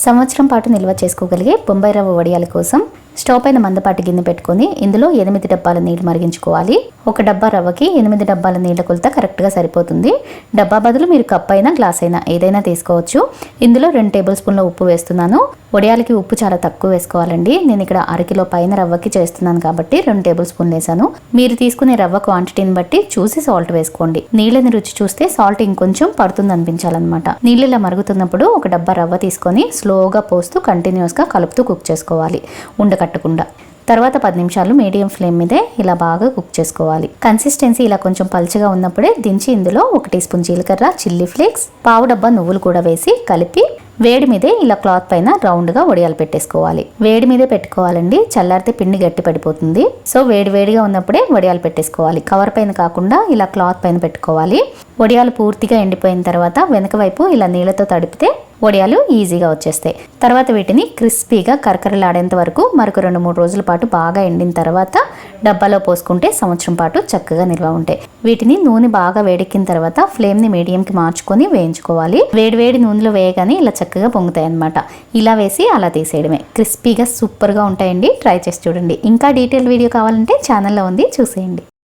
సంవత్సరం పాటు నిల్వ చేసుకోగలిగే బొంబాయి రవ్వ వడియాల కోసం స్టవ్ పైన మందపాటి గిన్నె పెట్టుకొని ఇందులో 8 డబ్బాల నీళ్లు మరిగించుకోవాలి. ఒక డబ్బా రవ్వకి 8 డబ్బాల నీళ్ల కొలత కరెక్ట్గా సరిపోతుంది. డబ్బా బదులు మీరు కప్ అయినా గ్లాస్ అయినా ఏదైనా తీసుకోవచ్చు. ఇందులో 2 టేబుల్ స్పూన్ల ఉప్పు వేస్తున్నాను. వడియాలకి ఉప్పు చాలా తక్కువ వేసుకోవాలండి. నేను ఇక్కడ అరకిలో పైన రవ్వకి చేస్తున్నాను కాబట్టి 2 టేబుల్ స్పూన్లు వేసాను. మీరు తీసుకునే రవ్వ క్వాంటిటీని బట్టి చూసి సాల్ట్ వేసుకోండి. నీళ్ళని రుచి చూస్తే సాల్ట్ ఇంకొంచెం పడుతుంది అనిపించాలన్నమాట. నీళ్ళు ఇలా మరుగుతున్నప్పుడు ఒక డబ్బా రవ్వ తీసుకొని స్లోగా పోస్తూ కంటిన్యూస్గా కలుపుతూ కుక్ చేసుకోవాలి ఉండకట్టకుండా. తర్వాత 10 నిమిషాలు మీడియం ఫ్లేమ్ మీదే ఇలా బాగా కుక్ చేసుకోవాలి. కన్సిస్టెన్సీ ఇలా కొంచెం పల్చగా ఉన్నప్పుడే దించి ఇందులో 1 టీ స్పూన్ జీలకర్ర, చిల్లీ ఫ్లేక్స్, పావు డబ్బా నువ్వులు కూడా వేసి కలిపి వేడి మీదే ఇలా క్లాత్ పైన రౌండ్గా వడియాలు పెట్టేసుకోవాలి. వేడి మీదే పెట్టుకోవాలండి, చల్లారితే పిండి గట్టి పడిపోతుంది. సో వేడిగా ఉన్నప్పుడే వడియాలు పెట్టేసుకోవాలి. కవర్ పైన కాకుండా ఇలా క్లాత్ పైన పెట్టుకోవాలి. వడియాలు పూర్తిగా ఎండిపోయిన తర్వాత వెనక వైపు ఇలా నీళ్ళతో తడిపితే వడియాలు ఈజీగా వచ్చేస్తాయి. తర్వాత వీటిని క్రిస్పీగా కరకరలాడేంత వరకు మరొక 2-3 రోజుల పాటు బాగా ఎండిన తర్వాత డబ్బాలో పోసుకుంటే సంవత్సరం పాటు చక్కగా నిల్వ ఉంటాయి. వీటిని నూనె బాగా వేడెక్కిన తర్వాత ఫ్లేమ్ని మీడియంకి మార్చుకొని వేయించుకోవాలి. వేడి నూనెలో వేయగానే ఇలా చక్కగా పొంగుతాయి అన్నమాట. ఇలా వేసి అలా తీసేయడమే. క్రిస్పీగా సూపర్గా ఉంటాయండి. ట్రై చేసి చూడండి. ఇంకా డీటెయిల్ వీడియో కావాలంటే ఛానల్లో ఉంది, చూసేయండి.